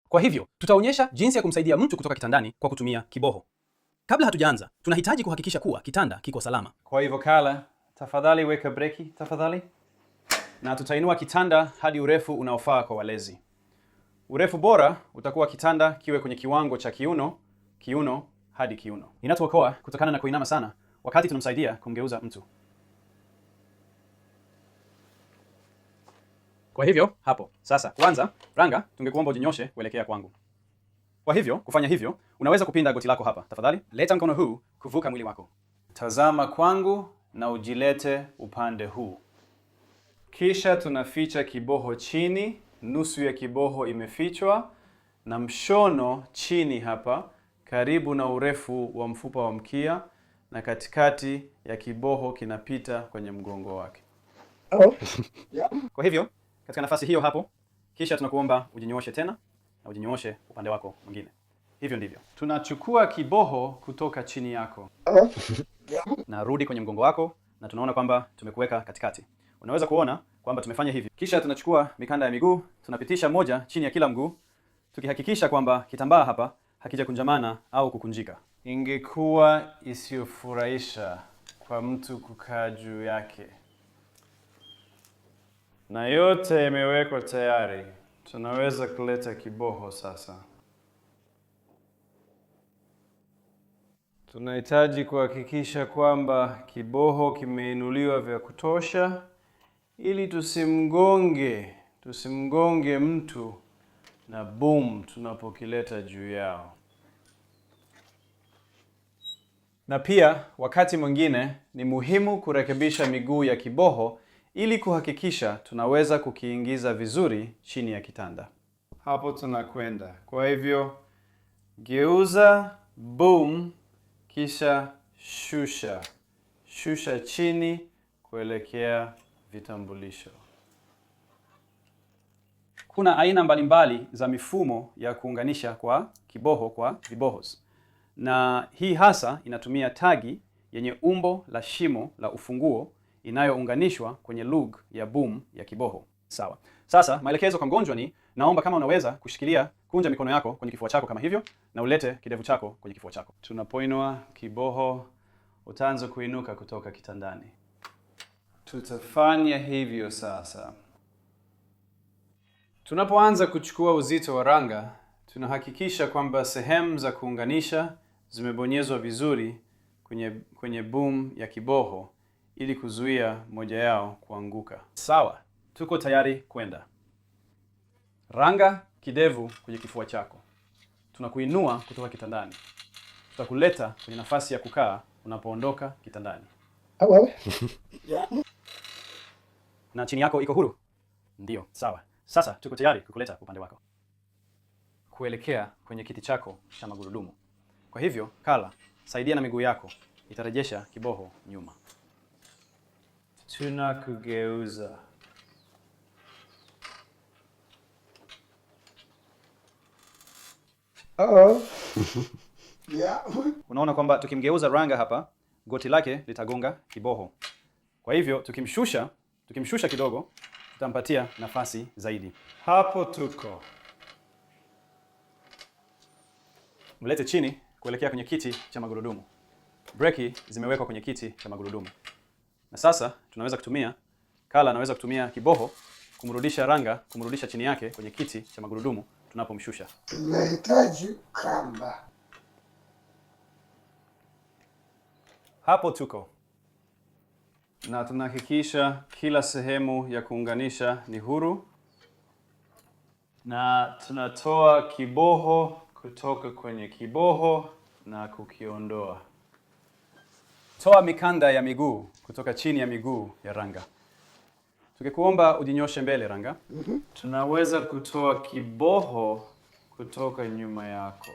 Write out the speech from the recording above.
Kwa hivyo, tutaonyesha jinsi ya kumsaidia mtu kutoka kitandani kwa kutumia kiboho. Kabla hatujaanza, tunahitaji kuhakikisha kuwa kitanda kiko salama. Kwa hivyo Kala, tafadhali weka breki, tafadhali. Na tutainua kitanda hadi urefu unaofaa kwa walezi. Urefu bora utakuwa kitanda kiwe kwenye kiwango cha kiuno hadi kiuno. Inatuokoa kutokana na kuinama sana wakati tunamsaidia kumgeuza mtu. Kwa hivyo, hapo. Sasa, kwanza, Ranga, tungekuomba ujinyoshe kuelekea kwangu. Kwa hivyo, kufanya hivyo, unaweza kupinda goti lako hapa. Tafadhali, leta mkono huu kuvuka mwili wako. Tazama kwangu na ujilete upande huu. Kisha tunaficha kiboho chini, nusu ya kiboho imefichwa, na mshono chini hapa, karibu na urefu wa mfupa wa mkia, na katikati ya kiboho kinapita kwenye mgongo wake. Kwa hivyo, katika nafasi hiyo hapo, kisha tunakuomba ujinyooshe tena na ujinyooshe upande wako mwingine. Hivyo ndivyo. Tunachukua kiboho kutoka chini yako. Na rudi kwenye mgongo wako na tunaona kwamba tumekuweka katikati. Unaweza kuona kwamba tumefanya hivi. Kisha tunachukua mikanda ya miguu, tunapitisha moja chini ya kila mguu, tukihakikisha kwamba kitambaa hapa hakijakunjamana au kukunjika. Ingekuwa isiyofurahisha kwa mtu kukaa juu yake. Na yote yamewekwa tayari. Tunaweza kuleta kiboho sasa. Tunahitaji kuhakikisha kwamba kiboho kimeinuliwa vya kutosha ili tusimgonge mtu na boom tunapokileta juu yao. Na pia wakati mwingine ni muhimu kurekebisha miguu ya kiboho ili kuhakikisha tunaweza kukiingiza vizuri chini ya kitanda. Hapo tunakwenda. Kwa hivyo, geuza, boom, kisha shusha. Shusha chini kuelekea vitambulisho. Kuna aina mbalimbali za mifumo ya kuunganisha kwa kiboho kwa vibohos. Na hii hasa inatumia tagi yenye umbo la shimo la ufunguo inayounganishwa kwenye lug ya boom ya kiboho. Sawa. Sasa maelekezo kwa mgonjwa ni, naomba kama unaweza kushikilia, kunja mikono yako kwenye kifua chako kama hivyo na ulete kidevu chako kwenye kifua chako. Tunapoinua kiboho, utaanza kuinuka kutoka kitandani. Tutafanya hivyo sasa. Tunapoanza kuchukua uzito wa Ranga, tunahakikisha kwamba sehemu za kuunganisha zimebonyezwa vizuri kwenye boom ya kiboho ili kuzuia moja yao kuanguka. Sawa, tuko tayari kwenda. Ranga kidevu kwenye kifua chako. Tunakuinua kutoka kitandani. Tutakuleta kwenye nafasi ya kukaa unapoondoka kitandani. Na chini yako iko huru? Ndiyo, sawa. Sasa tuko tayari kukuleta upande wako. Kuelekea kwenye kiti chako cha magurudumu. Kwa hivyo, Kala, saidia na miguu yako. Itarejesha kiboho nyuma. Tunakugeuza. Unaona kwamba tukimgeuza Ranga hapa, goti lake litagonga kiboho. Kwa hivyo, tukimshusha kidogo, tutampatia nafasi zaidi. Hapo tuko. Mlete chini kuelekea kwenye kiti cha magurudumu. Breki zimewekwa kwenye kiti cha magurudumu. Na sasa tunaweza kutumia, Kala anaweza kutumia kiboho kumrudisha Ranga, kumrudisha chini yake kwenye kiti cha magurudumu tunapomshusha. Tunahitaji kamba. Hapo tuko. Na tunahakikisha kila sehemu ya kuunganisha ni huru. Na tunatoa kiboho kutoka kwenye kiboho na kukiondoa. Toa mikanda ya miguu kutoka chini ya miguu ya Ranga. Tukikuomba ujinyoshe mbele Ranga. Tunaweza kutoa kiboho kutoka nyuma yako.